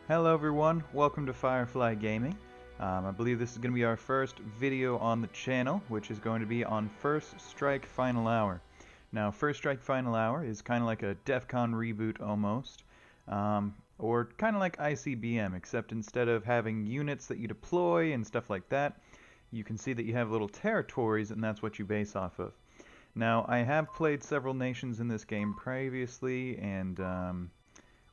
Hello everyone, welcome to Firefly Gaming. I believe this is going to be our first video on the channel, which is going to be on First Strike Final Hour. Now, First Strike Final Hour is kind of like a DEFCON reboot almost, or kind of like ICBM, except instead of having units that you deploy and stuff like that, you can see that you have little territories and that's what you base off of. Now, I have played several nations in this game previously, and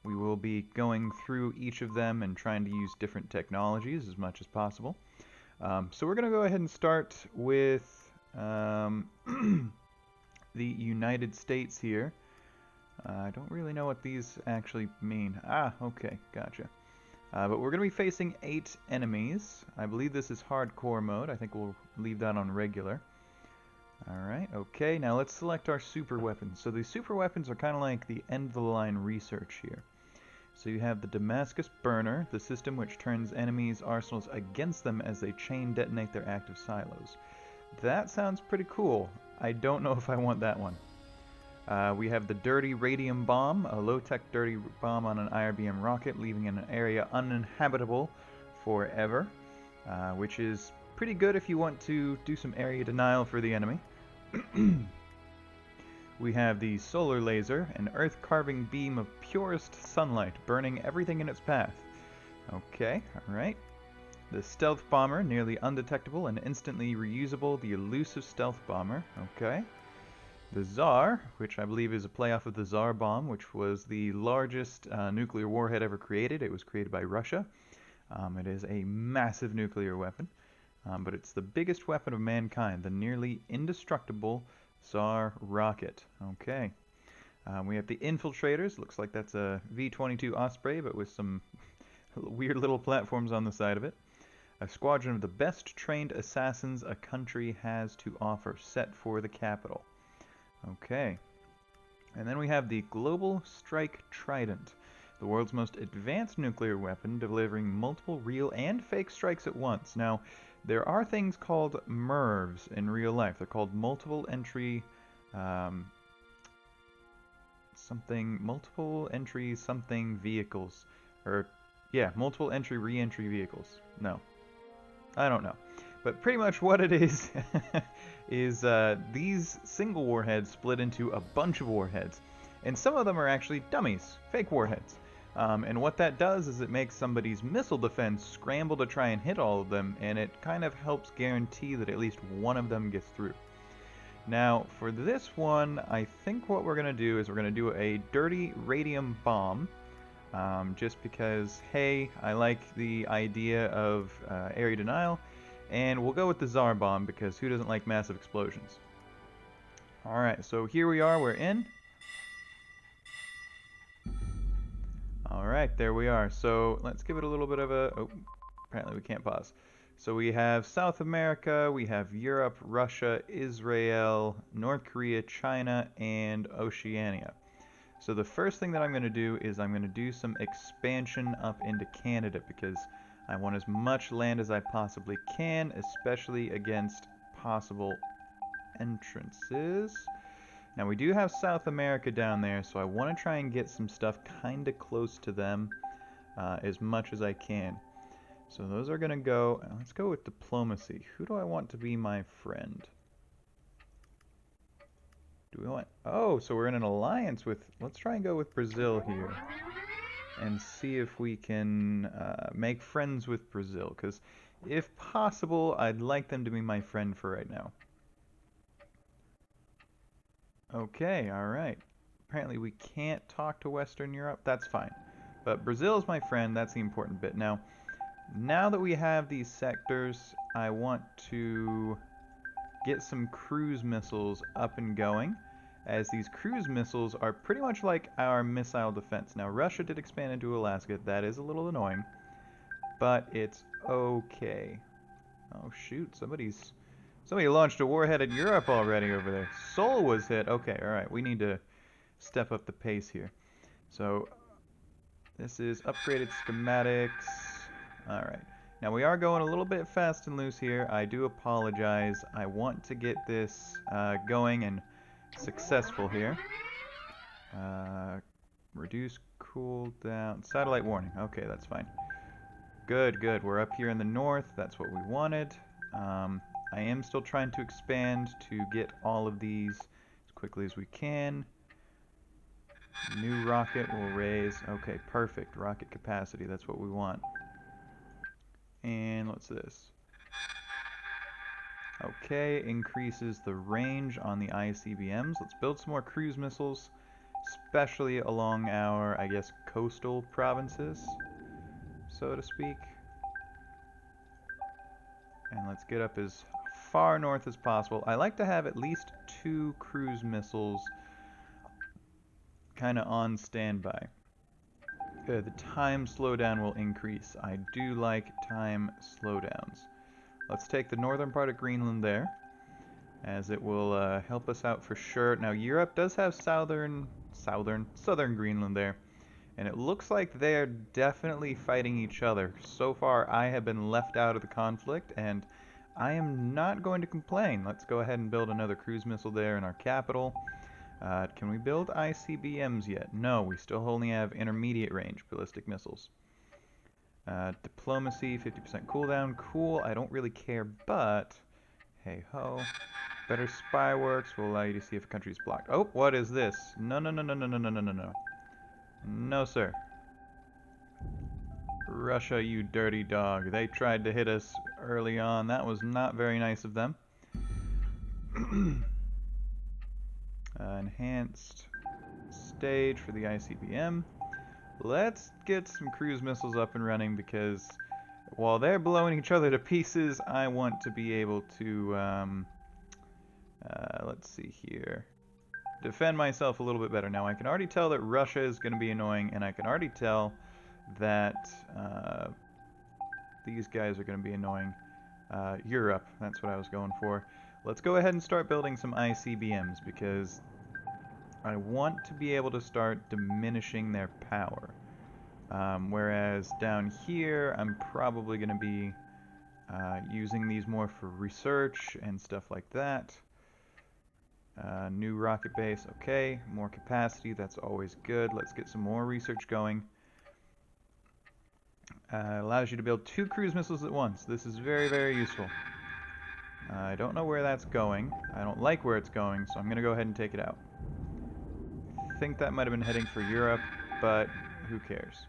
we will be going through each of them and trying to use different technologies as much as possible. So we're going to go ahead and start with the United States here. I don't really know what these actually mean. Ah, okay, gotcha. But we're going to be facing 8 enemies. I believe this is hardcore mode. I think we'll leave that on regular. Alright, okay, now let's select our super weapons. So these super weapons are kind of like the end-of-the-line research here. So you have the Damascus Burner, the system which turns enemies' arsenals against them as they chain detonate their active silos. That sounds pretty cool. I don't know if I want that one. We have the Dirty Radium Bomb, a low-tech dirty bomb on an IRBM rocket, leaving an area uninhabitable forever, which is pretty good if you want to do some area denial for the enemy. We have the Solar Laser, an earth-carving beam of purest sunlight, burning everything in its path. Okay, alright. The Stealth Bomber, nearly undetectable and instantly reusable, the elusive Stealth Bomber. Okay. The Tsar, which I believe is a playoff of the Tsar Bomb, which was the largest nuclear warhead ever created. It was created by Russia. It is a massive nuclear weapon, but it's the biggest weapon of mankind, the nearly indestructible Tsar rocket. Okay. We have the Infiltrators. Looks like that's a V-22 Osprey, but with some weird little platforms on the side of it. A squadron of the best trained assassins a country has to offer, set for the capital. Okay. And then we have the Global Strike Trident, the world's most advanced nuclear weapon, delivering multiple real and fake strikes at once. Now, there are things called MIRVs in real life. They're called multiple entry something vehicles. Or, yeah, multiple entry re-entry vehicles. No. I don't know. But pretty much what it is, is these single warheads split into a bunch of warheads. And some of them are actually dummies, fake warheads. And what that does is it makes somebody's missile defense scramble to try and hit all of them, and it kind of helps guarantee that at least one of them gets through. Now, for this one, I think what we're going to do is we're going to do a Dirty Radium Bomb, just because, hey, I like the idea of area denial, and we'll go with the Tsar Bomb because who doesn't like massive explosions? Alright, so here we are, we're in. Alright, there we are. So let's give it a little bit of a... Oh, apparently we can't pause. So we have South America, we have Europe, Russia, Israel, North Korea, China, and Oceania. So the first thing that I'm going to do is I'm going to do some expansion up into Canada because I want as much land as I possibly can, especially against possible entrances. Now we do have South America down there, so I want to try and get some stuff kind of close to them as much as I can. So those are going to go, let's go with diplomacy. Who do I want to be my friend? Do we want, oh, so we're in an alliance with, let's try and go with Brazil here. And see if we can make friends with Brazil, because if possible, I'd like them to be my friend for right now. Okay, alright. Apparently we can't talk to Western Europe. That's fine. But Brazil is my friend. That's the important bit. Now that we have these sectors, I want to get some cruise missiles up and going, as these cruise missiles are pretty much like our missile defense. Now, Russia did expand into Alaska. That is a little annoying, but it's okay. Oh, shoot. Somebody launched a warhead in Europe already over there. Seoul was hit. Okay, alright. We need to step up the pace here. So, this is upgraded schematics. Alright. Now, we are going a little bit fast and loose here. I do apologize. I want to get this going and successful here. Reduce cool down. Satellite warning. Okay, that's fine. Good, good. We're up here in the north. That's what we wanted. I am still trying to expand to get all of these as quickly as we can. New rocket will raise. Okay, perfect. Rocket capacity. That's what we want. And what's this? Okay, increases the range on the ICBMs. Let's build some more cruise missiles, especially along our, I guess, coastal provinces, so to speak. And let's get up as far north as possible. I like to have at least 2 cruise missiles kind of on standby. The time slowdown will increase. I do like time slowdowns. Let's take the northern part of Greenland there, as it will help us out for sure. Now, Europe does have southern Greenland there, and it looks like they're definitely fighting each other. So far, I have been left out of the conflict, and I am not going to complain. Let's go ahead and build another cruise missile there in our capital. Can we build ICBMs yet? No, we still only have intermediate range ballistic missiles. Diplomacy, 50% cooldown. Cool, I don't really care, but hey ho. Better spy works will allow you to see if a country is blocked. Oh, what is this? No, no, no, no, no, no, no, no, no, no. No, sir. Russia, you dirty dog. They tried to hit us early on. That was not very nice of them. Enhanced stage for the ICBM. Let's get some cruise missiles up and running, because while they're blowing each other to pieces, I want to be able to, let's see here, defend myself a little bit better. Now, I can already tell that Russia is going to be annoying, and I can already tell that these guys are going to be annoying. Europe, that's what I was going for. Let's go ahead and start building some ICBMs, because I want to be able to start diminishing their power. Whereas down here, I'm probably going to be using these more for research and stuff like that. New rocket base, okay. More capacity, that's always good. Let's get some more research going. Allows you to build 2 cruise missiles at once. This is very, very useful. I don't know where that's going. I don't like where it's going, so I'm going to go ahead and take it out. I think that might have been heading for Europe, but who cares?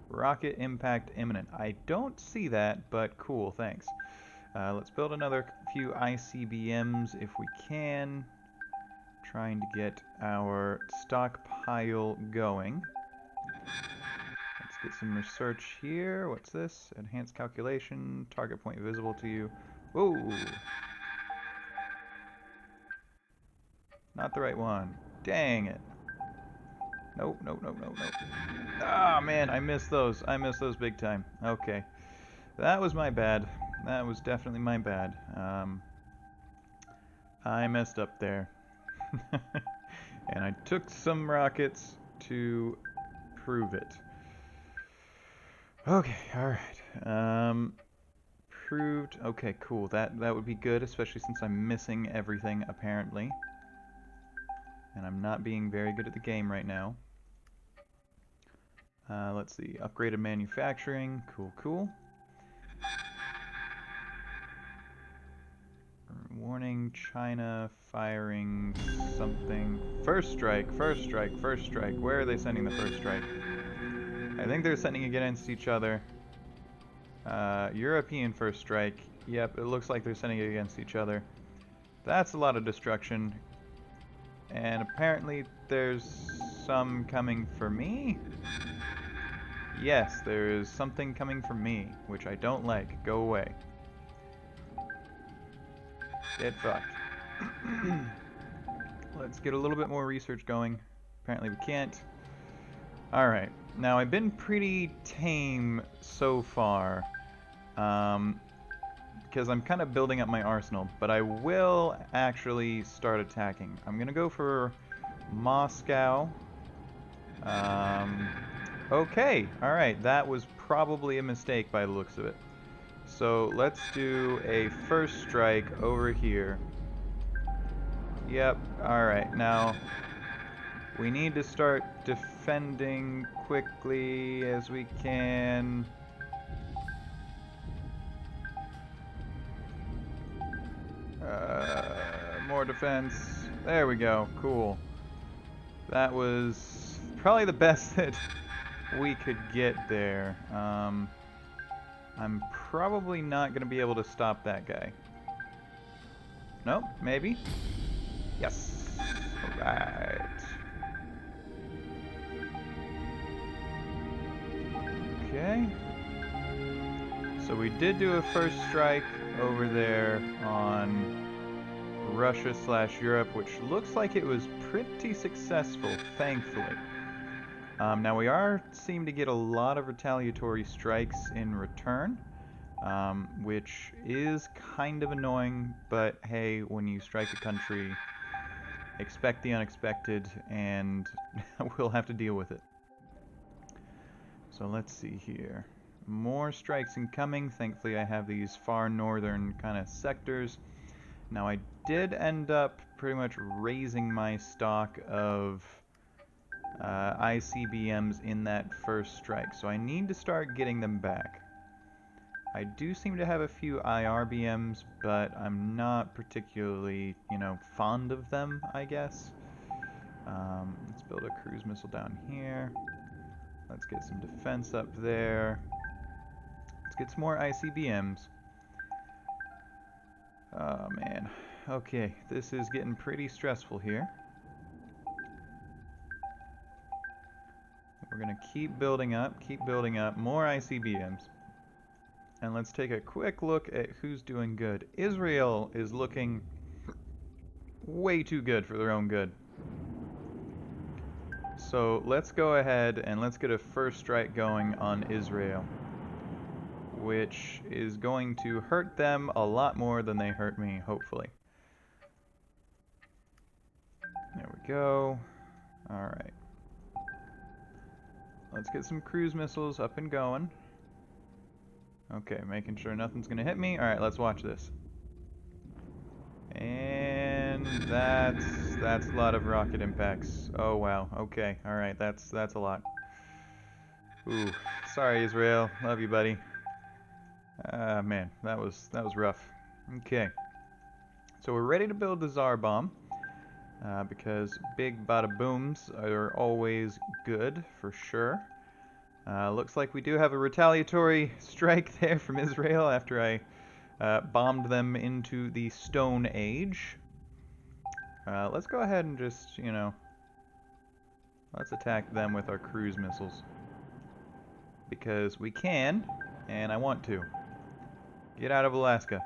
Rocket impact imminent. I don't see that, but cool, thanks. Let's build another few ICBMs if we can. Trying to get our stockpile going. Let's get some research here. What's this? Enhanced calculation. Target point visible to you. Whoa! Not the right one. Dang it. Nope, nope, nope, nope, nope. Ah, man, I missed those. I missed those big time. Okay. That was my bad. That was definitely my bad. I messed up there. And I took some rockets to prove it. Okay, alright. Proved. Okay, cool. That would be good, especially since I'm missing everything, apparently. And I'm not being very good at the game right now. Let's see. Upgraded manufacturing. Cool, cool. Warning, China firing something. First strike, first strike, first strike. Where are they sending the first strike? I think they're sending it against each other. European first strike. Yep, it looks like they're sending it against each other. That's a lot of destruction. And apparently there's some coming for me? Yes, there is something coming for me, which I don't like. Go away. Get fucked. Let's get a little bit more research going. Apparently we can't. Alright, now I've been pretty tame so far, because I'm kind of building up my arsenal, but I will actually start attacking. I'm gonna go for Moscow. Okay, alright, that was probably a mistake by the looks of it. So let's do a first strike over here. Yep, alright, now We need to start defending quickly as we can. More defense. There we go. Cool. That was probably the best that we could get there. I'm probably not going to be able to stop that guy. Nope, maybe. Yes. Alright. Okay. So we did do a first strike over there on Russia/Europe, which looks like it was pretty successful, thankfully. Now we seem to get a lot of retaliatory strikes in return, which is kind of annoying, but hey, when you strike a country, expect the unexpected, and we'll have to deal with it. So let's see here. More strikes incoming. Thankfully I have these far northern kind of sectors. Now I did end up pretty much raising my stock of ICBMs in that first strike, so I need to start getting them back. I do seem to have a few IRBMs, but I'm not particularly, fond of them, I guess. Let's build a cruise missile down here. Let's get some defense up there. Let's get some more ICBMs. Oh man. Okay, this is getting pretty stressful here. We're gonna keep building up, more ICBMs. And let's take a quick look at who's doing good. Israel is looking way too good for their own good. So let's go ahead and let's get a first strike going on Israel, which is going to hurt them a lot more than they hurt me, hopefully. There we go. Alright. Let's get some cruise missiles up and going. Okay, making sure nothing's gonna hit me. Alright, let's watch this. And that's a lot of rocket impacts. Oh wow, okay, alright, that's a lot. Ooh, sorry Israel, love you buddy. Man, that was rough. Okay. So we're ready to build the Tsar Bomb. Because big bada booms are always good, for sure. Looks like we do have a retaliatory strike there from Israel after I bombed them into the Stone Age. Let's go ahead and just, let's attack them with our cruise missiles. Because we can, and I want to. Get out of Alaska.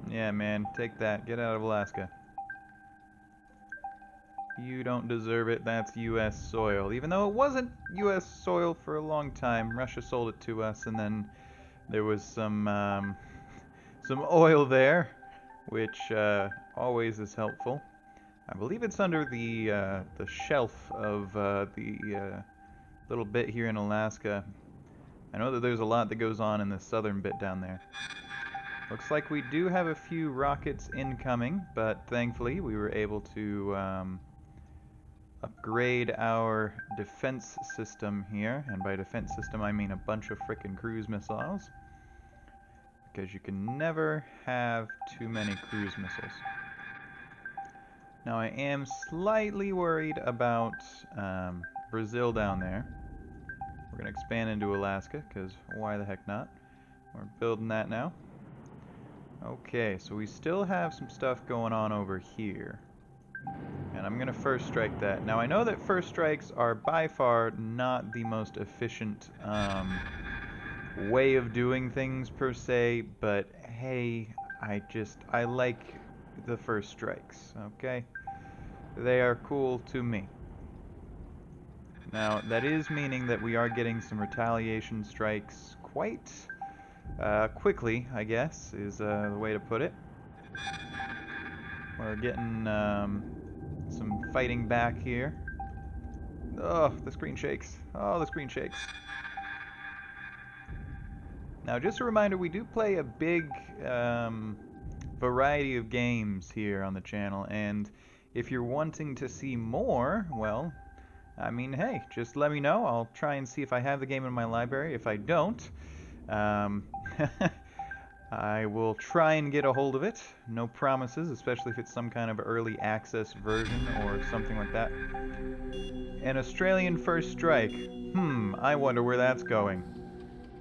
Yeah, man, take that. Get out of Alaska. You don't deserve it. That's U.S. soil. Even though it wasn't U.S. soil for a long time, Russia sold it to us, and then there was some oil there, which always is helpful. I believe it's under the shelf of the little bit here in Alaska. I know that there's a lot that goes on in the southern bit down there. Looks like we do have a few rockets incoming, but thankfully we were able to upgrade our defense system here. And by defense system I mean a bunch of frickin' cruise missiles. Because you can never have too many cruise missiles. Now I am slightly worried about Brazil down there. We're going to expand into Alaska, because why the heck not? We're building that now. Okay, so we still have some stuff going on over here. And I'm going to first strike that. Now I know that first strikes are by far not the most efficient way of doing things per se, but hey, I like the first strikes, okay? They are cool to me. Now, that is meaning that we are getting some retaliation strikes quite quickly, I guess, is the way to put it. We're getting some fighting back here. Oh, the screen shakes. Oh, the screen shakes. Now, just a reminder, we do play a big variety of games here on the channel, and If you're wanting to see more, well, I mean, hey, just let me know. I'll try and see if I have the game in my library. If I don't, I will try and get a hold of it. No promises, especially if it's some kind of early access version or something like that. An Australian first strike. I wonder where that's going.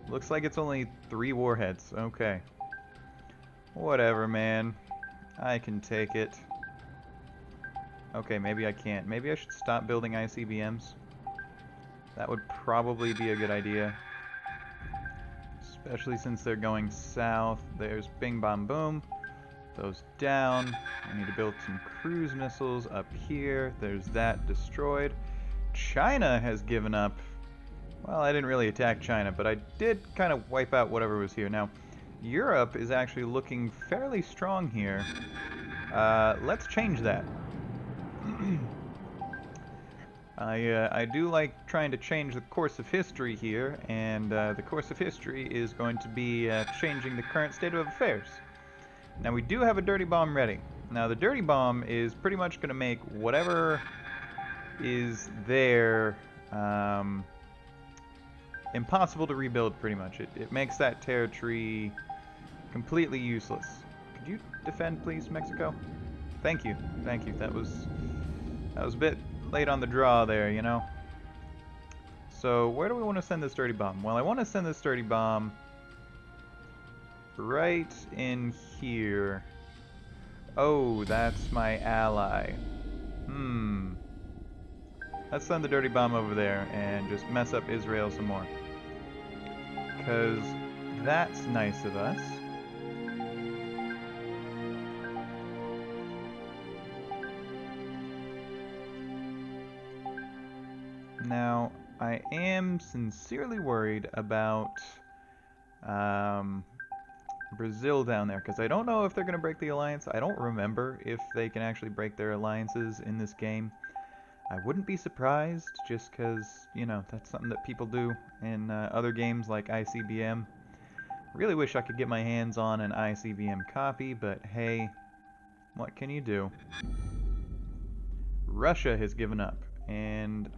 Looks like it's only 3 warheads. Okay. Whatever, man. I can take it. Okay, maybe I can't. Maybe I should stop building ICBMs. That would probably be a good idea. Especially since they're going south. There's Bing Bom Boom. Those down. I need to build some cruise missiles up here. There's that destroyed. China has given up. Well, I didn't really attack China, but I did kind of wipe out whatever was here. Now, Europe is actually looking fairly strong here. Let's change that. I do like trying to change the course of history here, and the course of history is going to be changing the current state of affairs. Now, we do have a dirty bomb ready. Now, the dirty bomb is pretty much going to make whatever is there impossible to rebuild, pretty much. It makes that territory completely useless. Could you defend, please, Mexico? Thank you. Thank you. That was a bit late on the draw there, you know? So, where do we want to send this dirty bomb? Well, I want to send this dirty bomb right in here. Oh, that's my ally. Let's send the dirty bomb over there and just mess up Israel some more. Because that's nice of us. Now, I am sincerely worried about Brazil down there, because I don't know if they're going to break the alliance. I don't remember if they can actually break their alliances in this game. I wouldn't be surprised, just because, you know, that's something that people do in other games like ICBM. Really wish I could get my hands on an ICBM copy, but hey, what can you do? Russia has given up, and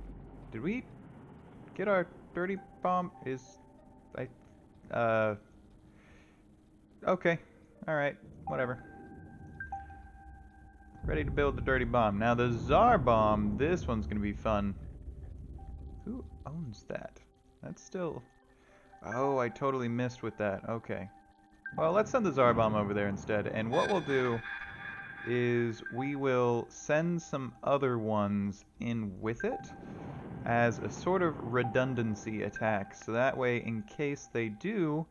did we get our dirty bomb? Okay, alright, whatever. Ready to build the dirty bomb. Now the Tsar Bomb, this one's gonna be fun. Who owns that? That's still... Oh, I totally missed with that. Okay. Well, let's send the Tsar Bomb over there instead. And what we'll do is we will send some other ones in with it as a sort of redundancy attack. So that way, in case they do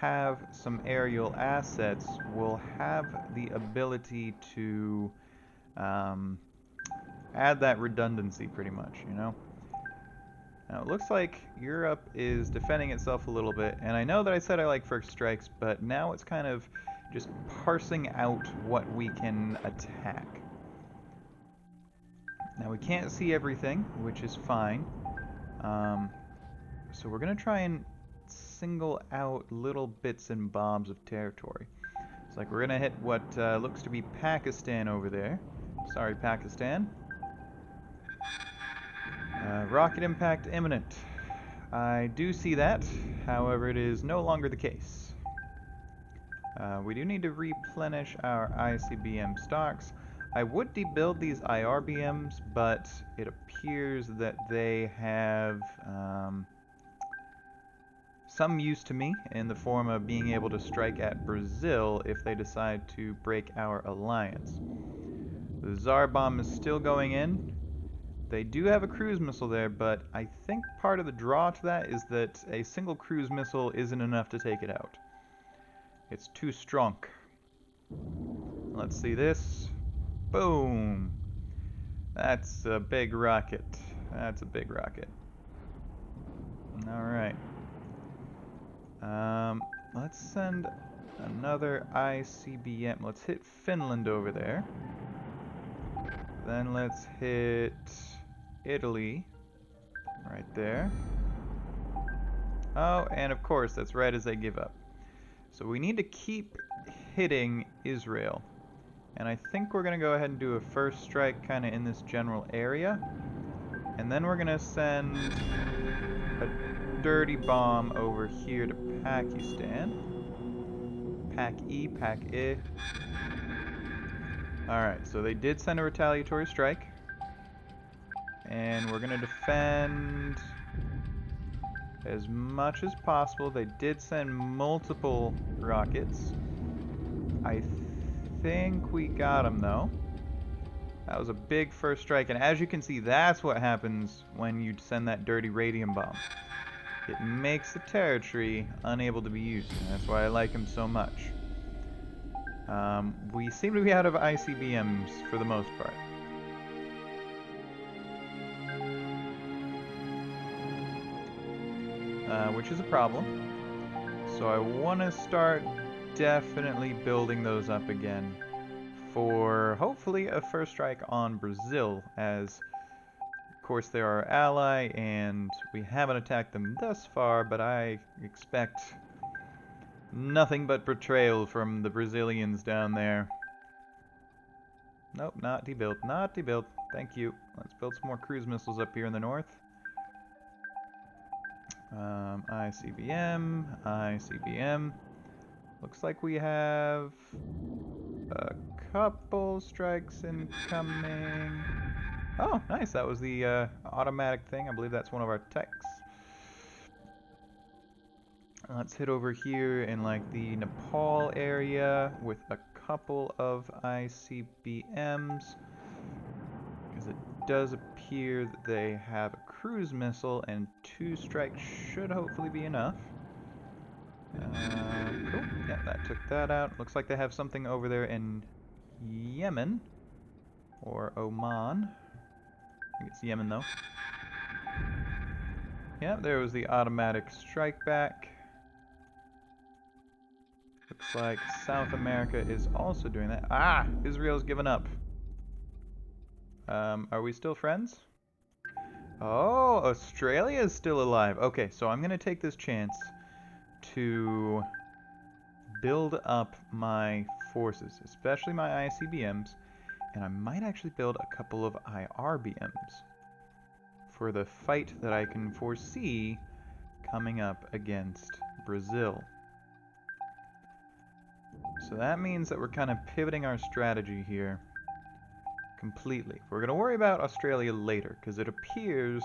have some aerial assets, we'll have the ability to add that redundancy pretty much, you know? Now it looks like Europe is defending itself a little bit, and I know that I said I like first strikes, but now it's kind of just parsing out what we can attack. Now we can't see everything, which is fine. So we're going to try and single out little bits and bobs of territory. It's like we're going to hit what looks to be Pakistan over there. Sorry, Pakistan. Rocket impact imminent. I do see that, however it is no longer the case. We do need to replenish our ICBM stocks. I would debuild these IRBMs, but it appears that they have some use to me in the form of being able to strike at Brazil if they decide to break our alliance. The Tsar Bomb is still going in. They do have a cruise missile there, but I think part of the draw to that is that a single cruise missile isn't enough to take it out. It's too strong. Let's see this. Boom! That's a big rocket. That's a big rocket. Alright. Let's send another ICBM. Let's hit Finland over there. Then let's hit Italy. Right there. Oh, and of course, that's right as they give up. So we need to keep hitting Israel. And I think we're going to go ahead and do a first strike kind of in this general area. And then we're going to send a dirty bomb over here to Pakistan. Pak-I. Alright, so they did send a retaliatory strike. And we're going to defend as much as possible. They did send multiple rockets. I think we got them, though. That was a big first strike, and as you can see, that's what happens when you send that dirty radium bomb. It makes the territory unable to be used, and that's why I like him so much. We seem to be out of ICBMs for the most part. Which is a problem. So I want to start definitely building those up again for hopefully a first strike on Brazil, as of course they're our ally and we haven't attacked them thus far, but I expect nothing but betrayal from the Brazilians down there. Nope, not debuilt, not debuilt. Thank you. Let's build some more cruise missiles up here in the north. ICBM. Looks like we have a couple strikes incoming. Oh, nice. That was the automatic thing. I believe that's one of our techs. Let's hit over here in like the Nepal area with a couple of ICBMs, because it does appear that they have a cruise missile, and 2 strikes should hopefully be enough. Cool. Yeah, that took that out. Looks like they have something over there in Yemen. Or Oman. I think it's Yemen, though. Yeah, there was the automatic strike back. Looks like South America is also doing that. Ah! Israel's given up. Are we still friends? Oh, Australia is still alive. Okay, so I'm going to take this chance to build up my forces, especially my ICBMs, and I might actually build a couple of IRBMs for the fight that I can foresee coming up against Brazil. So that means that we're kind of pivoting our strategy here completely. We're going to worry about Australia later, because it appears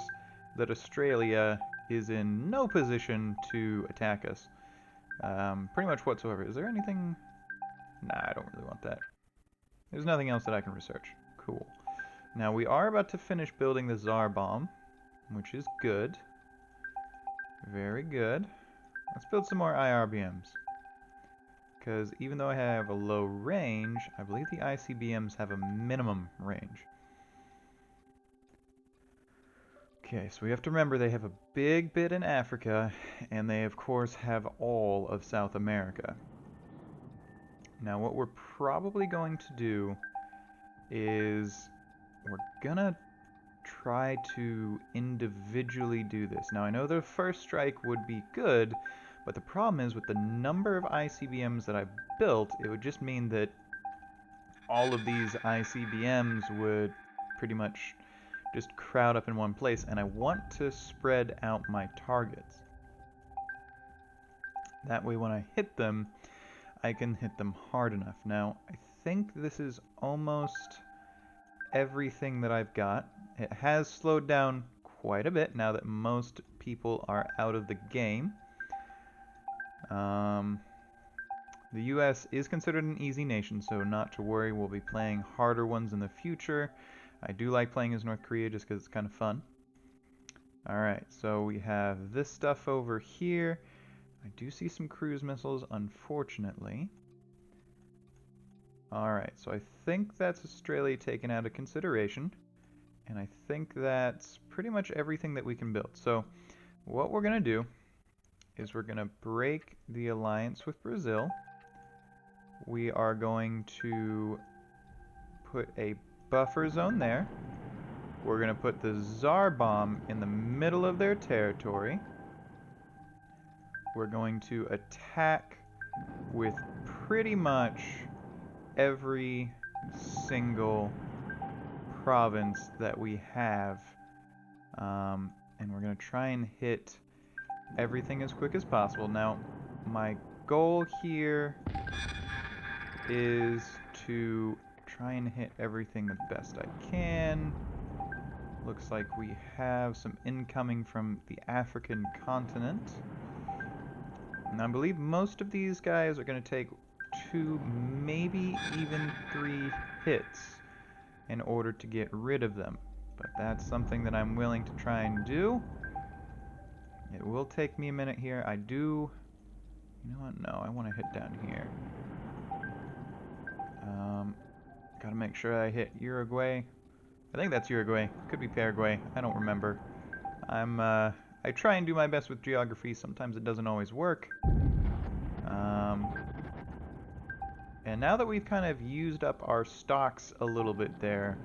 that Australia is in no position to attack us. Pretty much whatsoever. Is there anything? Nah, I don't really want that. There's nothing else that I can research. Cool. Now we are about to finish building the Tsar Bomb, which is good. Very good. Let's build some more IRBMs. Because even though I have a low range, I believe the ICBMs have a minimum range. Okay, so we have to remember they have a big bit in Africa, and they of course have all of South America. Now what we're probably going to do is we're gonna try to individually do this. Now I know the first strike would be good, but the problem is with the number of ICBMs that I've built, it would just mean that all of these ICBMs would pretty much just crowd up in one place, and I want to spread out my targets. That way when I hit them, I can hit them hard enough. Now, I think this is almost everything that I've got. It has slowed down quite a bit now that most people are out of the game. The US is considered an easy nation, so not to worry, we'll be playing harder ones in the future. I do like playing as North Korea just because it's kind of fun. Alright, so we have this stuff over here. I do see some cruise missiles, unfortunately. Alright, so I think that's Australia taken out of consideration. And I think that's pretty much everything that we can build. So what we're going to do is we're going to break the alliance with Brazil. We are going to put a buffer zone there. We're going to put the Tsar Bomb in the middle of their territory. We're going to attack with pretty much every single province that we have. And we're going to try and hit everything as quick as possible. Now, my goal here is to try and hit everything the best I can. Looks like we have some incoming from the African continent. And I believe most of these guys are going to take 2, maybe even 3 hits in order to get rid of them. But that's something that I'm willing to try and do. It will take me a minute here. I do... You know what? No, I want to hit down here. Gotta make sure I hit Uruguay. I think that's Uruguay. Could be Paraguay. I don't remember. I try and do my best with geography. Sometimes it doesn't always work. And now that we've kind of used up our stocks a little bit there,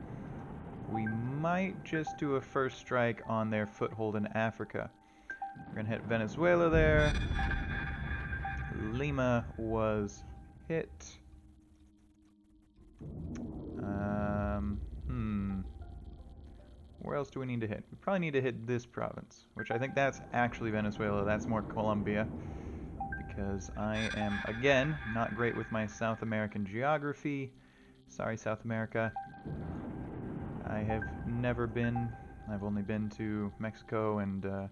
we might just do a first strike on their foothold in Africa. We're gonna hit Venezuela there. Lima was hit. Where else do we need to hit? We probably need to hit this province, which I think that's actually Venezuela. That's more Colombia, because I am, again, not great with my South American geography. Sorry, South America. I have never been. I've only been to Mexico and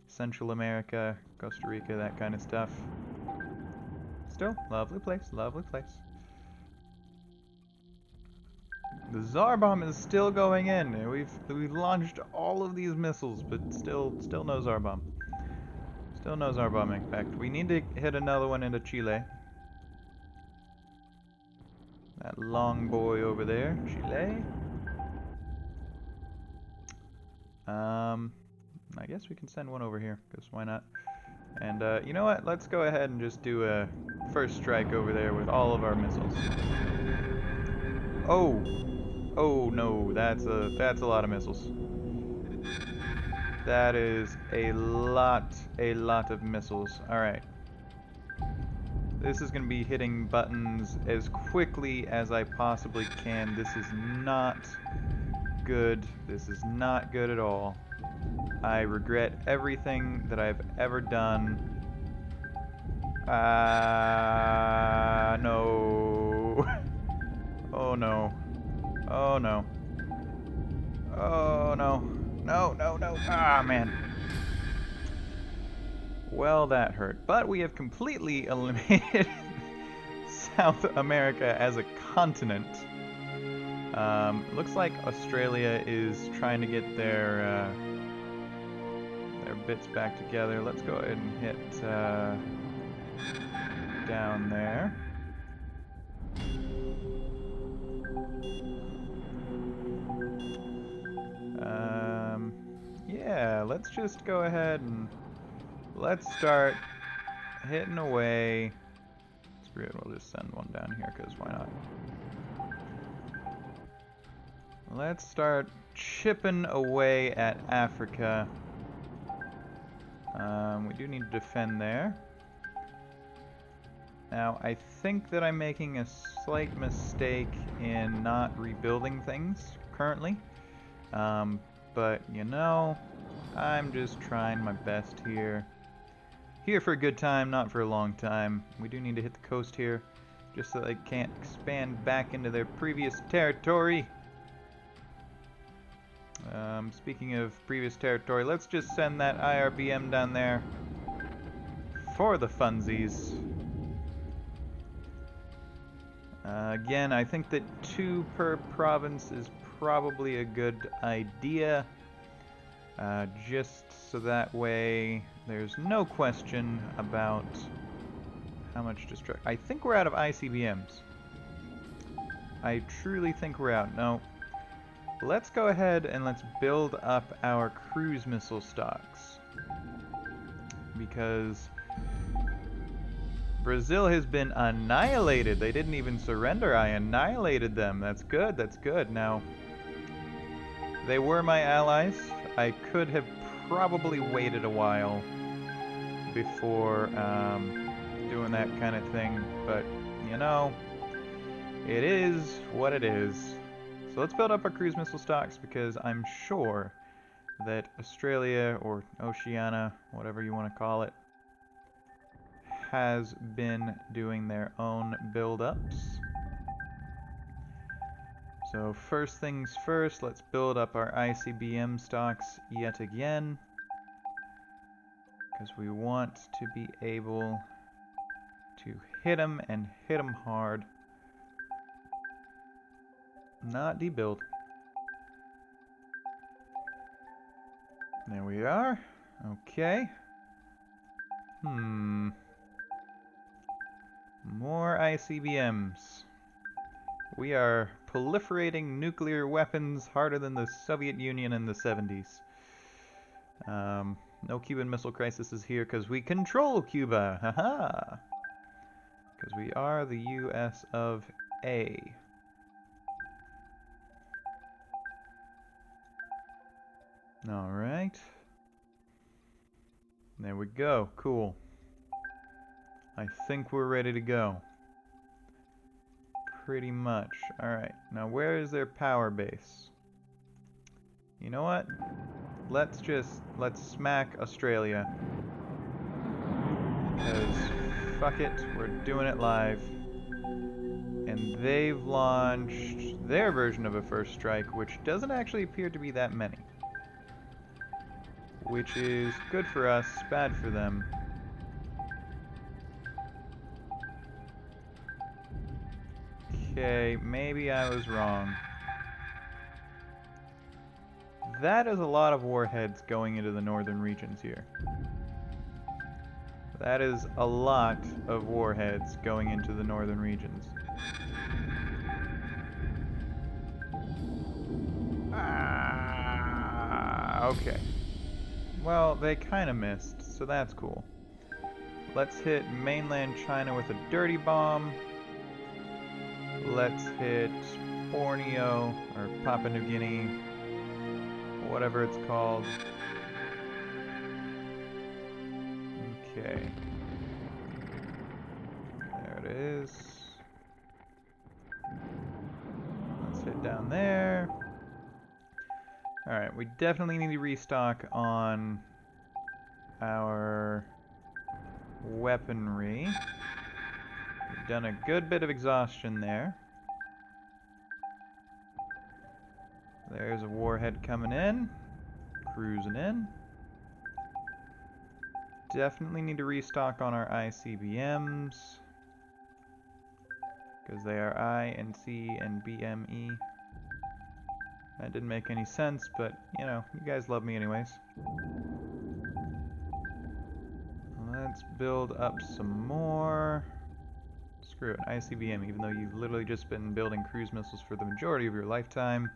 Central America, Costa Rica, that kind of stuff. Still, lovely place, lovely place. The Tsar Bomb is still going in. We've launched all of these missiles, but still no Tsar Bomb. Still no Tsar Bomb. In fact, we need to hit another one into Chile. That long boy over there, Chile. I guess we can send one over here, because why not? And you know what? Let's go ahead and just do a first strike over there with all of our missiles. Oh! Oh no, that's a lot of missiles. That is a lot of missiles. Alright. This is going to be hitting buttons as quickly as I possibly can. This is not good. This is not good at all. I regret everything that I've ever done. No. Oh no. Oh no. Oh no. No, no, no. Ah, man. Well, that hurt. But we have completely eliminated South America as a continent. Looks like Australia is trying to get their bits back together. Let's go ahead and hit down there. Yeah, let's just go ahead and let's start hitting away. Screw it, we'll just send one down here, because why not? Let's start chipping away at Africa. We do need to defend there. Now, I think that I'm making a slight mistake in not rebuilding things currently. But, you know, I'm just trying my best here. Here for a good time, not for a long time. We do need to hit the coast here, just so they can't expand back into their previous territory. Speaking of previous territory, let's just send that IRBM down there for the funsies. Again, I think that 2 per province is probably a good idea. Just so that way there's no question about how much destruction. I think we're out of ICBMs. I truly think we're out. No. Let's go ahead and let's build up our cruise missile stocks. Because Brazil has been annihilated. They didn't even surrender. I annihilated them. That's good. That's good. Now, they were my allies. I could have probably waited a while before doing that kind of thing. But, you know, it is what it is. So let's build up our cruise missile stocks, because I'm sure that Australia, or Oceania, whatever you want to call it, has been doing their own build-ups. So first things first, let's build up our ICBM stocks yet again, because we want to be able to hit them, and hit them hard. Not debuild. There we are. Okay. More ICBMs. We are proliferating nuclear weapons harder than the Soviet Union in the 70s. No Cuban Missile Crisis is here because we control Cuba. Haha. Because we are the US of A. Alright. There we go. Cool. I think we're ready to go. Pretty much. Alright. Now where is their power base? You know what? Let's smack Australia. Because fuck it, we're doing it live. And they've launched their version of a first strike, which doesn't actually appear to be that many. Which is good for us, bad for them. Okay, maybe I was wrong. That is a lot of warheads going into the northern regions here. That is a lot of warheads going into the northern regions. Okay. Well, they kind of missed, so that's cool. Let's hit mainland China with a dirty bomb. Let's hit Borneo, or Papua New Guinea, whatever it's called. Okay. There it is. Let's hit down there. Alright, we definitely need to restock on our weaponry. We've done a good bit of exhaustion there. There's a warhead coming in. Cruising in. Definitely need to restock on our ICBMs. Because they are I and C and BME. That didn't make any sense, but, you know, you guys love me anyways. Let's build up some more. Screw it, ICBM, even though you've literally just been building cruise missiles for the majority of your lifetime.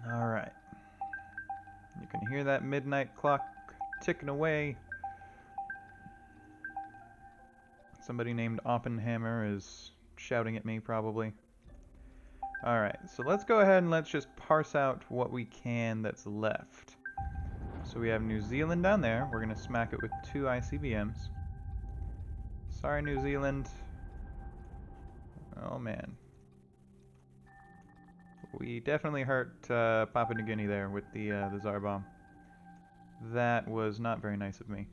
Alright. You can hear that midnight clock ticking away. Somebody named Oppenheimer is shouting at me, probably. Alright, so let's go ahead and let's just parse out what we can that's left. So we have New Zealand down there. We're going to smack it with 2 ICBMs. Sorry, New Zealand. Oh, man. We definitely hurt Papua New Guinea there with the Tsar Bomb. That was not very nice of me.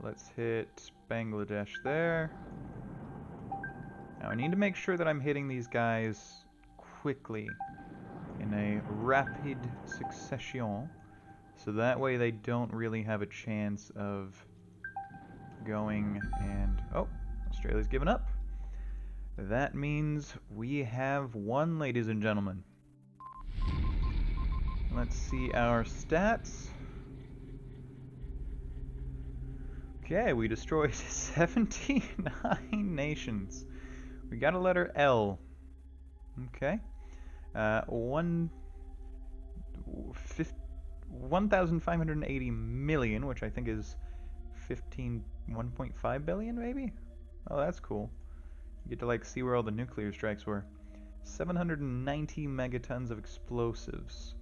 Let's hit Bangladesh there. Now I need to make sure that I'm hitting these guys quickly in a rapid succession, so that way they don't really have a chance of going and... Oh, Australia's given up. That means we have won, ladies and gentlemen. Let's see our stats. Okay, we destroyed 79 nations. We got a letter L. Okay. 1,580 million, which I think is 1.5 billion, maybe? Oh, that's cool. You get to, like, see where all the nuclear strikes were. 790 megatons of explosives.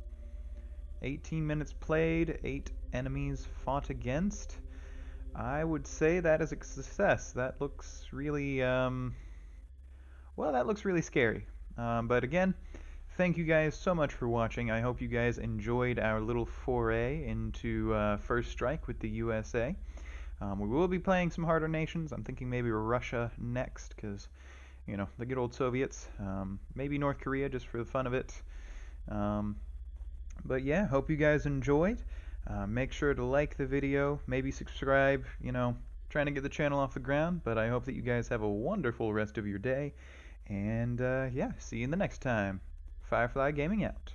18 minutes played, 8 enemies fought against. I would say that is a success. That looks really, well, that looks really scary. But again, thank you guys so much for watching. I hope you guys enjoyed our little foray into First Strike with the USA. We will be playing some harder nations. I'm thinking maybe Russia next, because, you know, the good old Soviets. Maybe North Korea, just for the fun of it. But yeah, hope you guys enjoyed. Make sure to like the video, maybe subscribe, you know, trying to get the channel off the ground. But I hope that you guys have a wonderful rest of your day. And yeah, see you in the next time. Firefly Gaming out.